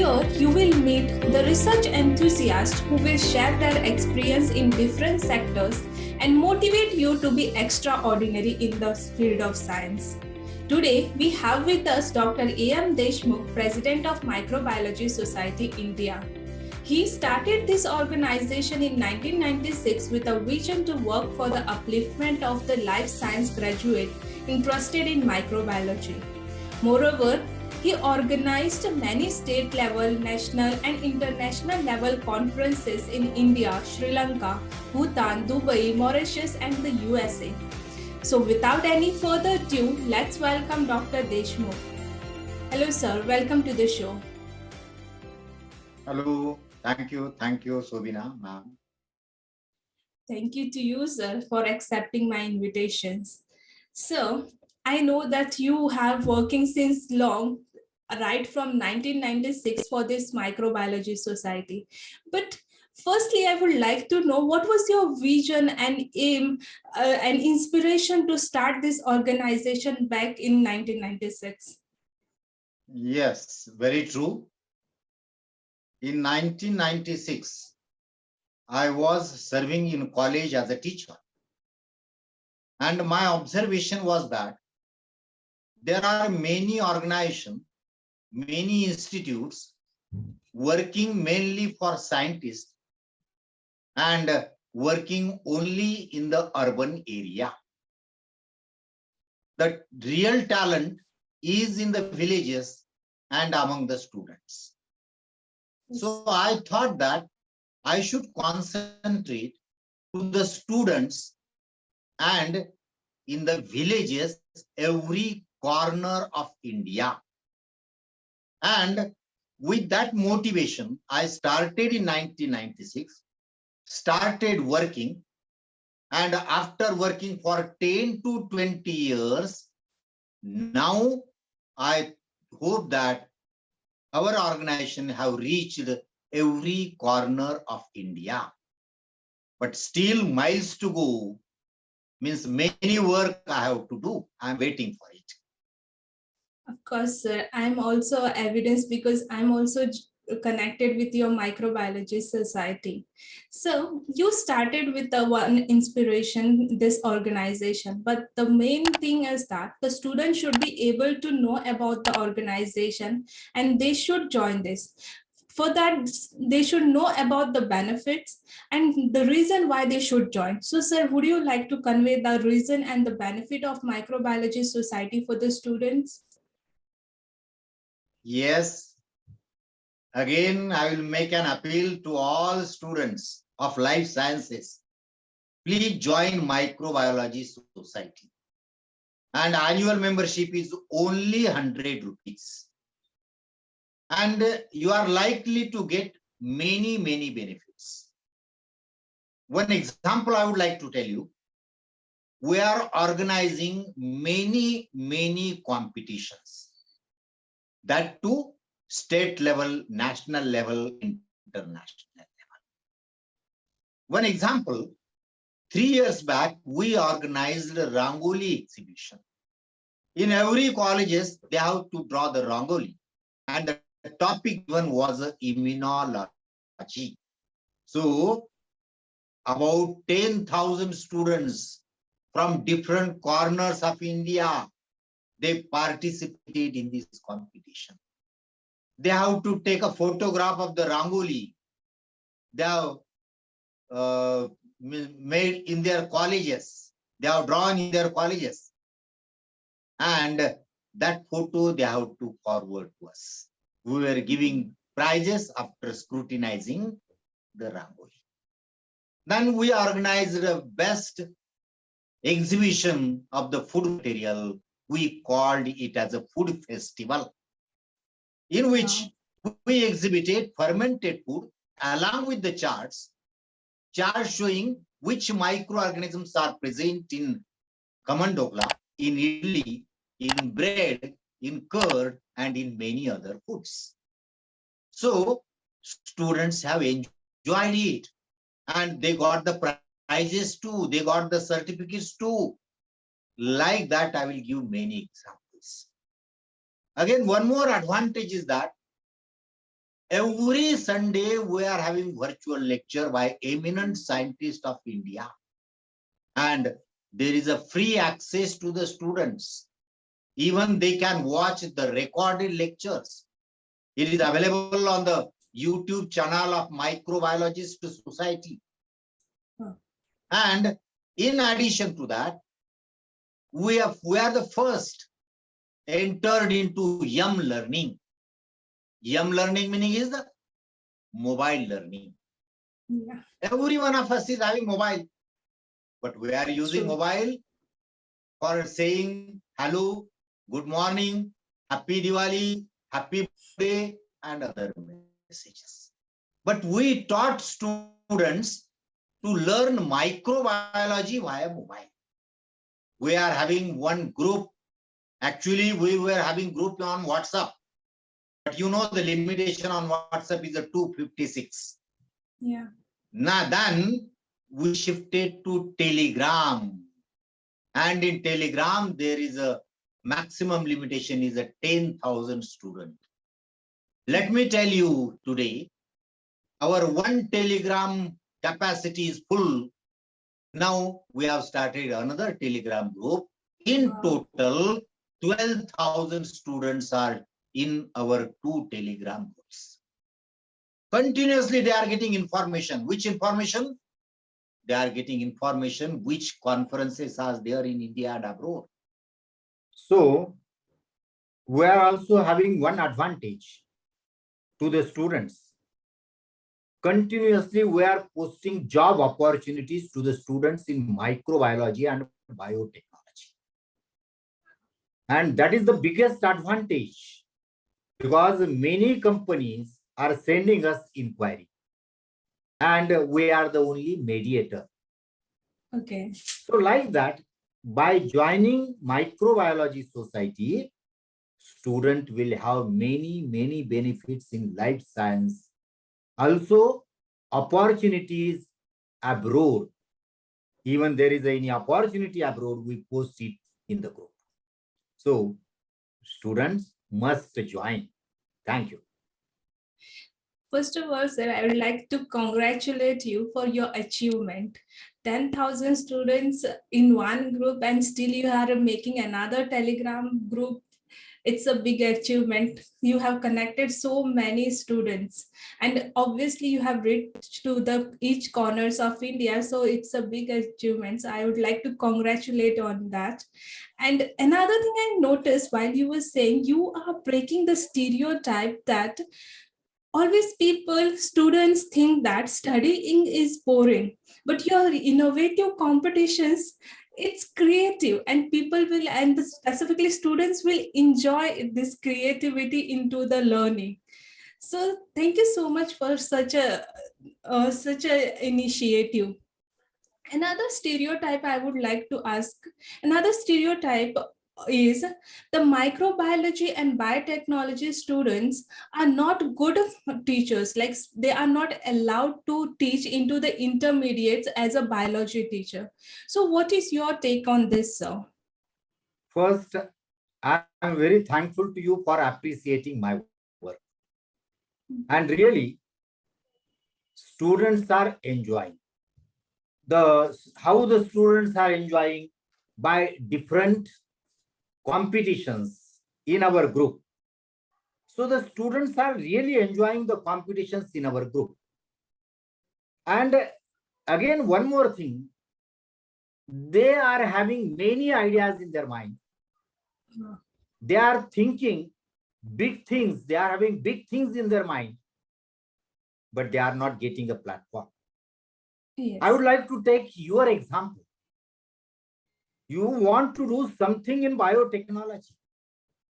Here, you will meet the research enthusiasts who will share their experience in different sectors and motivate you to be extraordinary in the field of science. Today, we have with us Dr. A.M. Deshmukh, President of Microbiology Society, India. He started this organization in 1996 with a vision to work for the upliftment of the life science graduate interested in microbiology. Moreover, he organized many state level, national and international level conferences in India, Sri Lanka, Bhutan, Dubai, Mauritius and the USA. So without any further ado, let's welcome Dr. Deshmukh. Hello sir, welcome to the show. Hello, thank you, Sobina ma'am. Thank you to you, sir, for accepting my invitations. So, I know that you have working since long, right from 1996 for this microbiology society. But firstly, I would like to know what was your vision and aim and inspiration to start this organization back in 1996? Yes, very true. In 1996, I was serving in college as a teacher. And my observation was that there are many organizations, many institutes working mainly for scientists and working only in the urban area. The real talent is in the villages and among the students. So I thought that I should concentrate to the students and in the villages, every corner of India. And with that motivation, I started in 1996, started working. And after working for 10 to 20 years, now I hope that our organization have reached every corner of India. But still miles to go, means many work I have to do. I'm waiting for it. Of course, sir. I'm also evidence because I'm also connected with your microbiology society. So you started with the one inspiration, this organization, but the main thing is that the student should be able to know about the organization and they should join this. For that, they should know about the benefits and the reason why they should join. So sir, would you like to convey the reason and the benefit of microbiology society for the students? Yes. Again, I will make an appeal to all students of life sciences. Please join Microbiology Society. And annual membership is only 100 rupees. And you are likely to get many benefits. One example I would like to tell you, we are organizing many competitions. That too, state level, national level, international level. One example, 3 years back, we organized a Rangoli exhibition. In every colleges, they have to draw the Rangoli. And the topic one was immunology. So about 10,000 students from different corners of India, they participated in this competition. They have to take a photograph of the Rangoli. They have made in their colleges. They have drawn in their colleges. And that photo they have to forward to us. We were giving prizes after scrutinizing the Rangoli. Then we organized the best exhibition of the food material. We called it as a food festival, in which we exhibited fermented food along with the charts showing which microorganisms are present in kamandokla, in idli, in bread, in curd, and in many other foods. So students have enjoyed it and they got the prizes too, they got the certificates too. Like that, I will give many examples. Again, one more advantage is that Every Sunday, we are having virtual lecture by eminent scientists of India. And there is a free access to the students. Even they can watch the recorded lectures. It is available on the YouTube channel of Microbiologist Society. And in addition to that, we are the first entered into Yum Learning. Yum Learning meaning is the mobile learning. Yeah. Every one of us is having mobile, but we are using mobile for saying hello, good morning, happy Diwali, happy birthday, and other messages. But we taught students to learn microbiology via mobile. We are having one group. Actually, we were having group on WhatsApp. But you know the limitation on WhatsApp is a 256. Yeah. Now then we shifted to Telegram. And in Telegram, there is a maximum limitation is a 10,000 student. Let me tell you today, our one Telegram capacity is full. Now we have started another Telegram group. In total, 12,000 students are in our two Telegram groups. Continuously, they are getting information. Which information? They are getting information which conferences are there in India and abroad. So we are also having one advantage to the students. Continuously, we are posting job opportunities to the students in microbiology and biotechnology. And that is the biggest advantage, because many companies are sending us inquiry. And we are the only mediator. Okay. So like that, by joining Microbiology Society, student will have many benefits in life science. Also, opportunities abroad. Even there is any opportunity abroad, we post it in the group. So students must join. Thank you. First of all, sir, I would like to congratulate you for your achievement. 10,000 students in one group, and still you are making another Telegram group. It's a big achievement. You have connected so many students, and obviously you have reached to the each corners of India. So it's a big achievement. So I would like to congratulate on that. And another thing I noticed while you were saying, you are breaking the stereotype that always students think that studying is boring, but your innovative competitions, it's creative, and people will, and specifically students will enjoy this creativity into the learning. So thank you so much for such a initiative. Another stereotype I would like to ask, another stereotype is the microbiology and biotechnology students are not good teachers, like they are not allowed to teach into the intermediates as a biology teacher. So what is your take on this, sir? First, I am very thankful to you for appreciating my work. And really, students are enjoying. How the students are enjoying by different competitions in our group. So the students are really enjoying the competitions in our group. And again, one more thing, they are having many ideas in their mind. They are thinking big things. They are having big things in their mind, but they are not getting a platform. Yes. I would like to take your example. You want to do something in biotechnology.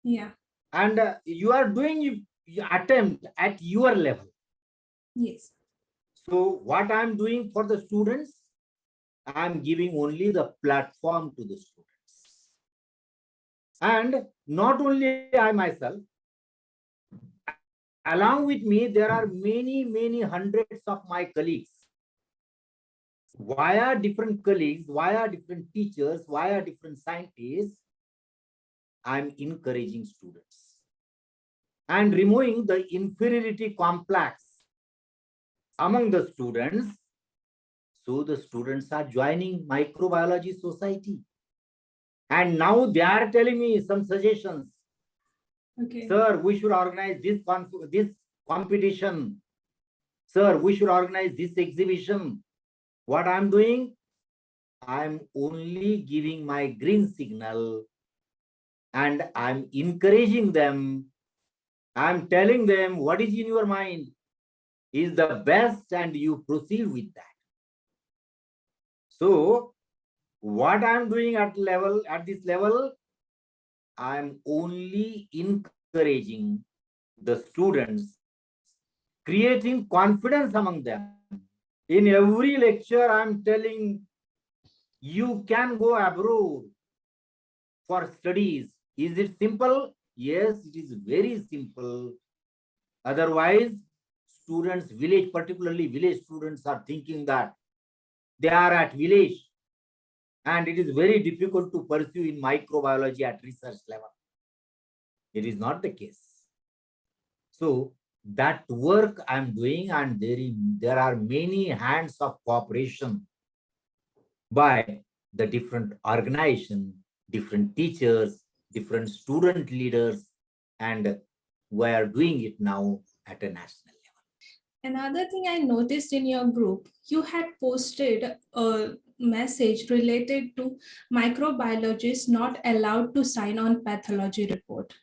Yeah. And you are doing your attempt at your level. Yes. So what I'm doing for the students, I'm giving only the platform to the students. And not only I myself, along with me, there are many hundreds of my colleagues. Via different colleagues, via different teachers, via different scientists, I'm encouraging students. and removing the inferiority complex among the students. So the students are joining microbiology society. And now they are telling me some suggestions. Okay. Sir, we should organize this competition. Sir, we should organize this exhibition. What I'm doing? I'm only giving my green signal and I'm encouraging them. I'm telling them what is in your mind is the best and you proceed with that. So what I'm doing at this level, I'm only encouraging the students, creating confidence among them. In every lecture, I'm telling you can go abroad for studies. Is it simple? Yes, it is very simple. Otherwise, students, particularly village students, are thinking that they are at village and it is very difficult to pursue in microbiology at research level. It is not the case. So that work I'm doing, and there are many hands of cooperation by the different organization, different teachers, different student leaders, and we are doing it now at a national level. Another thing I noticed in your group, you had posted a message related to microbiologists not allowed to sign on pathology report,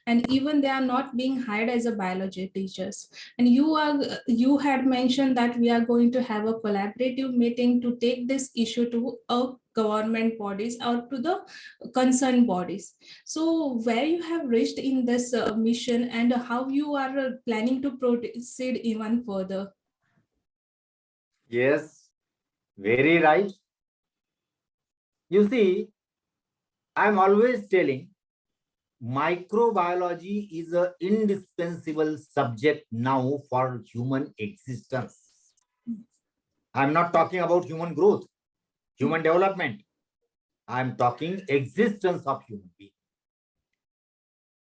and even they are not being hired as a biology teachers. And you had mentioned that we are going to have a collaborative meeting to take this issue to a government bodies or to the concerned bodies. So where you have reached in this mission and how you are planning to proceed even further? Yes, very right. You see, I'm always telling microbiology is an indispensable subject now for human existence. I'm not talking about human growth, human development. I'm talking existence of human being.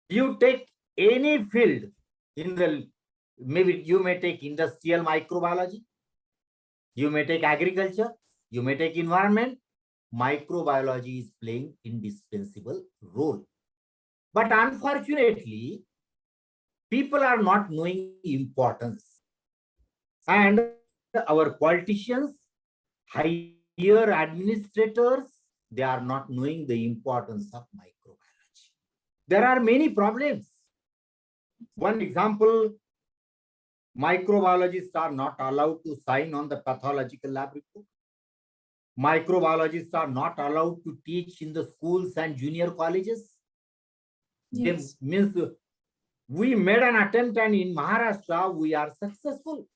You take any field in the, maybe you may take industrial microbiology, you may take agriculture, you may take environment. Microbiology is playing indispensable role. But unfortunately, people are not knowing importance. And our politicians, higher administrators, they are not knowing the importance of microbiology. There are many problems. One example, microbiologists are not allowed to sign on the pathological lab report. Microbiologists are not allowed to teach in the schools and junior colleges. Yes. Means we made an attempt, and in Maharashtra we are successful.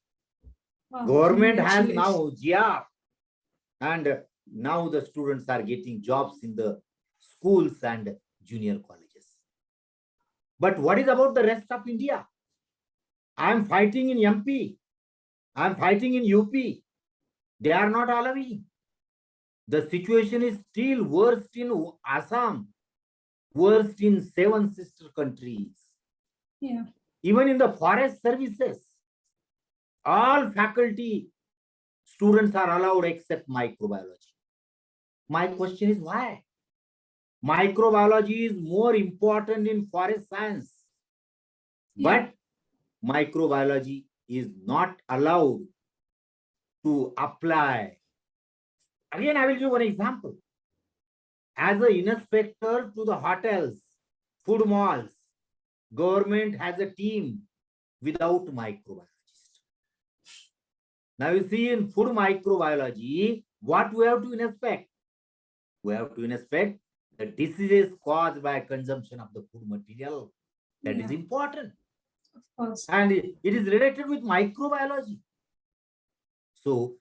Wow, Government has congratulations. now GR, and now the students are getting jobs in the schools and junior colleges. But what is about the rest of India? I am fighting in MP. I am fighting in UP. They are not allowing. The situation is still worse in Assam, worst in 7 sister countries. Yeah. Even in the forest services, all faculty students are allowed except microbiology. My question is why? Microbiology is more important in forest science, Yeah. but microbiology is not allowed to apply. Again, I will give one example. As an inspector to the hotels, food malls, government has a team without microbiologist. Now you see, in food microbiology, what we have to inspect? We have to inspect the diseases caused by consumption of the food material. That is Yeah. important. Of course. And it is related with microbiology. So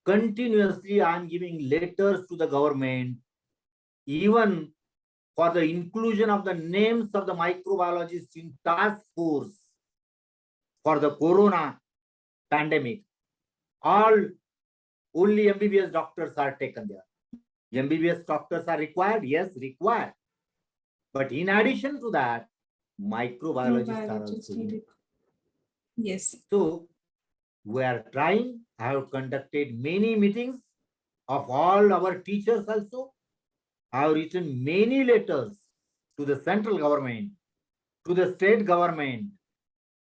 continuously I am giving letters to the government, even for the inclusion of the names of the microbiologists in task force for the corona pandemic. All only MBBS doctors are taken there. MBBS doctors are required? Yes, required. But in addition to that, microbiologists are Biologist also in. needed. Yes. So we are trying. I have conducted many meetings of all our teachers also. I have written many letters to the central government, to the state government,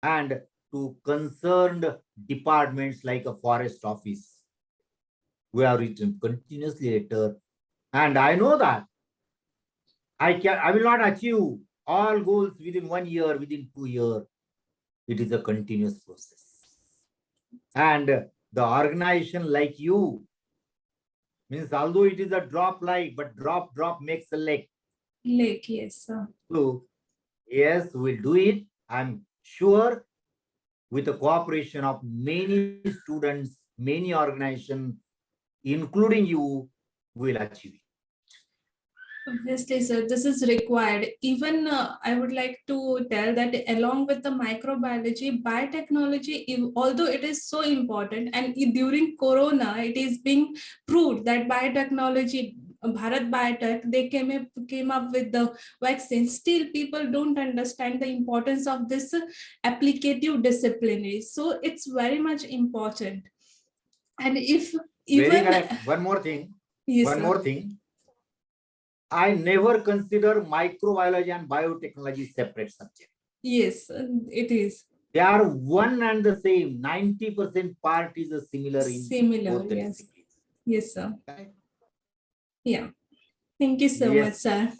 and to concerned departments like a forest office. We have written continuously letter, and I know that I will not achieve all goals within 1 year, within 2 years. It is a continuous process. And the organization like you means, although it is a drop like, but drop makes a lake. Lake, yes, sir. So yes, we'll do it. I'm sure with the cooperation of many students, many organizations, including you, will achieve it. Obviously, sir, this is required. Even I would like to tell that along with the microbiology, biotechnology, although it is so important, and during Corona, it is being proved that biotechnology, Bharat Biotech, they came up with the vaccine. Still, people don't understand the importance of this applicative disciplinary. So it's very much important. And if Very even correct. One more thing. yes, One sir. more thing. I never consider microbiology and biotechnology separate subjects. Yes, it is. They are one and the same. 90% part is a similar in Similar, both the yes. disciplines. Yes, sir. Correct? Yeah. Thank you so much, Yes. sir.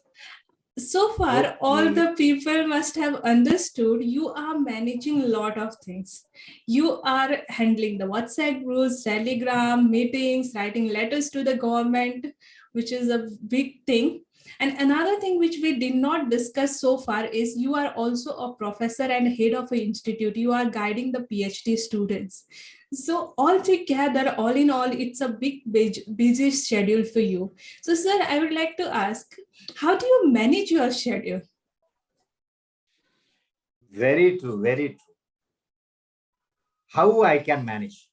So far, all Okay. the people must have understood you are managing a lot of things. You are handling the WhatsApp groups, Telegram, meetings, writing letters to the government, which is a big thing. And another thing which we did not discuss so far is you are also a professor and head of an institute. You are guiding the PhD students. So all together, all in all, it's a big, busy schedule for you. So, sir, I would like to ask, how do you manage your schedule? Very true. Very true. How I can manage?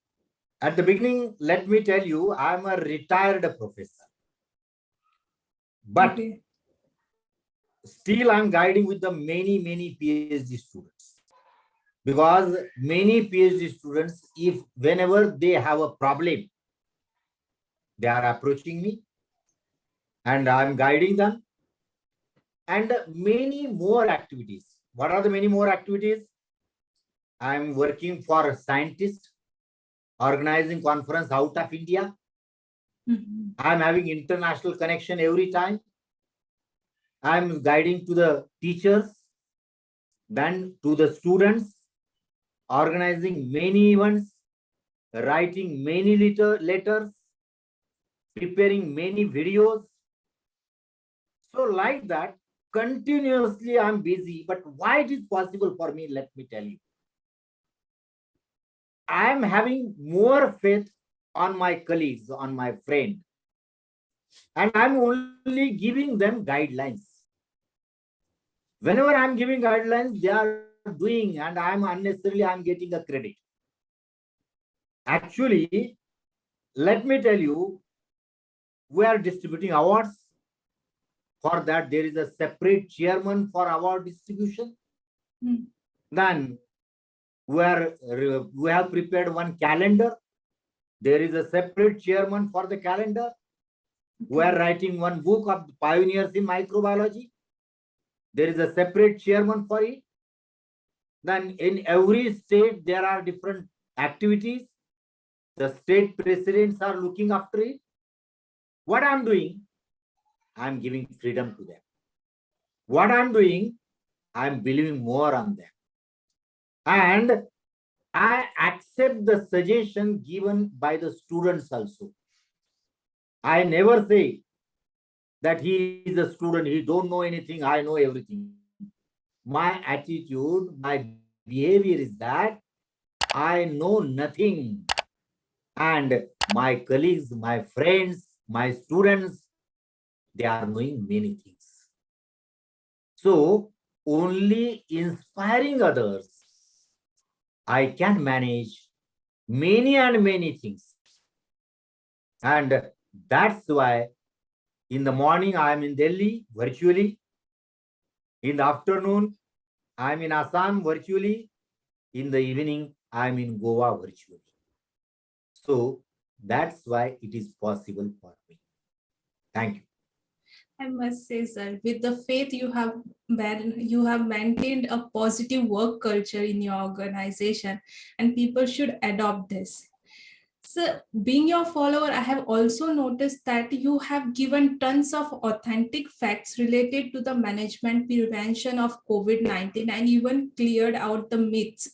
At the beginning, let me tell you, I'm a retired professor. But Okay. still, I'm guiding with the many PhD students. Because many PhD students, if whenever they have a problem, they are approaching me and I'm guiding them. And many more activities. What are the many more activities? I'm working for a scientist, organizing conference out of India. Mhm. I'm having international connection every time. I'm guiding to the teachers, then to the students, organizing many events, writing many letters, preparing many videos. So like that, continuously I'm busy. But why it is possible for me, let me tell you. I am having more faith on my colleagues, on my friend. And I'm only giving them guidelines. Whenever I'm giving guidelines, they are doing, and I'm getting a credit. Actually, let me tell you, we are distributing awards. For that, there is a separate chairman for award distribution. Then we have prepared one calendar. There is a separate chairman for the calendar. We are writing one book of pioneers in microbiology. There is a separate chairman for it. Then in every state, there are different activities. The state presidents are looking after it. What I'm doing, I'm giving freedom to them. What I'm doing, I'm believing more on them. And I accept the suggestion given by the students also. I never say that he is a student, he don't know anything, I know everything. My attitude, my behavior is that I know nothing. And my colleagues, my friends, my students, they are knowing many things. So only inspiring others, I can manage many and many things. And that's why in the morning, I am in Delhi virtually. In the afternoon, I'm in Assam virtually. In the evening, I'm in Goa virtually. So that's why it is possible for me. Thank you. I must say, sir, with the faith you have maintained a positive work culture in your organization, and people should adopt this. So, being your follower, I have also noticed that you have given tons of authentic facts related to the management prevention of COVID-19 and even cleared out the myths.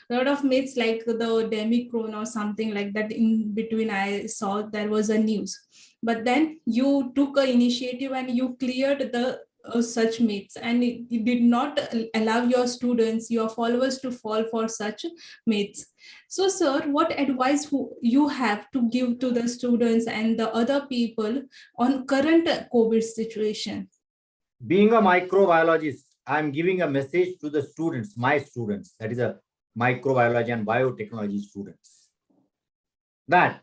A lot of myths like the Demicron or something like that. In between, I saw there was a news, but then you took an initiative and you cleared the such myths, and it did not allow your students, your followers, to fall for such myths. So, sir, what advice you have to give to the students and the other people on current COVID situation? Being a microbiologist, I'm giving a message to the students, my students, that is a microbiology and biotechnology students, that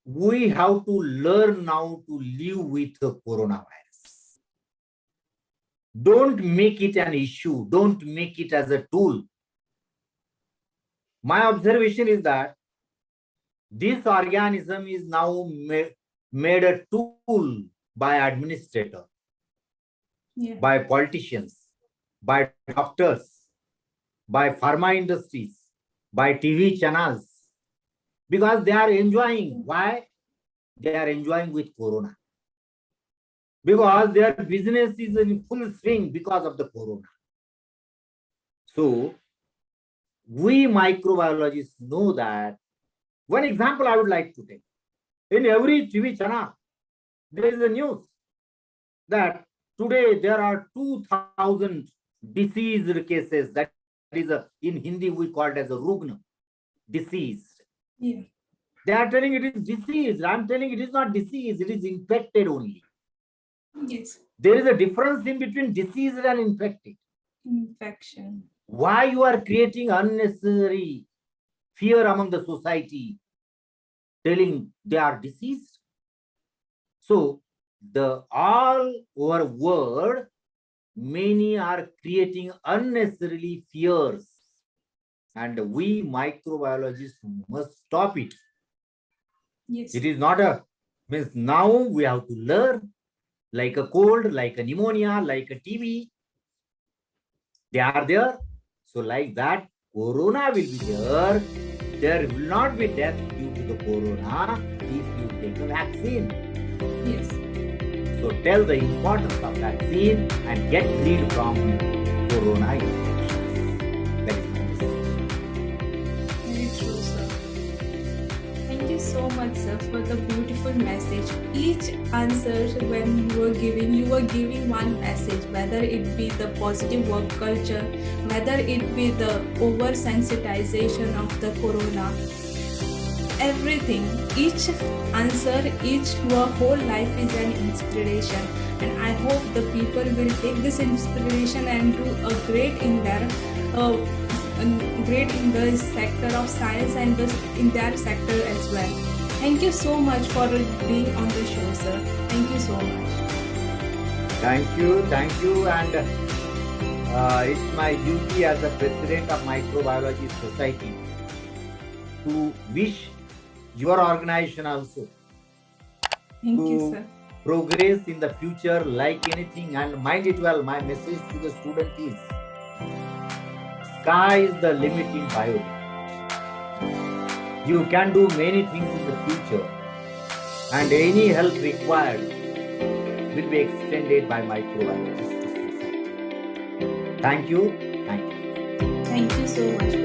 we have to learn now to live with the coronavirus. Don't make it an issue. Don't make it as a tool. My observation is that this organism is now made a tool by administrator, by politicians, by doctors, by pharma industries, by TV channels, because they are enjoying. Why? They are enjoying with corona. Because their business is in full swing because of the corona. So, we microbiologists know that. One example I would like to take. In every TV channel, there is a news that today there are 2,000 diseased cases. That is in Hindi we call it as a Rugna, diseased. Yeah. They are telling it is disease. I'm telling it is not disease, it is infected only. Yes. There is a difference in between diseased and infected. Infection. Why you are creating unnecessary fear among the society, telling they are diseased? So the all over world, many are creating unnecessarily fears, and we microbiologists must stop it. Yes. It is not a means now we have to learn, like a cold, like a pneumonia, like a TB. They are there. So like that, corona will be there. There will not be death due to the corona if you take a vaccine. Yes. So tell the importance of vaccine and get rid from corona infections. That is my message. Very true, sir. Thank you so much, sir, for the beautiful message. Each answer when you were giving one message, whether it be the positive work culture, whether it be the oversensitization of the corona, everything, each answer, your whole life is an inspiration. And I hope the people will take this inspiration and do a great in the sector of science and in their sector as well. Thank you so much for being on the show, sir. Thank you so much. Thank you, and it's my duty as the president of Microbiology Society to wish your organization also Thank to you, sir. progress in the future like anything. And mind it well, my message to the student is, sky is the limit in biotechnology. You can do many things in the future, and any help required will be extended by microbiologists to society. Thank you. Thank you so much.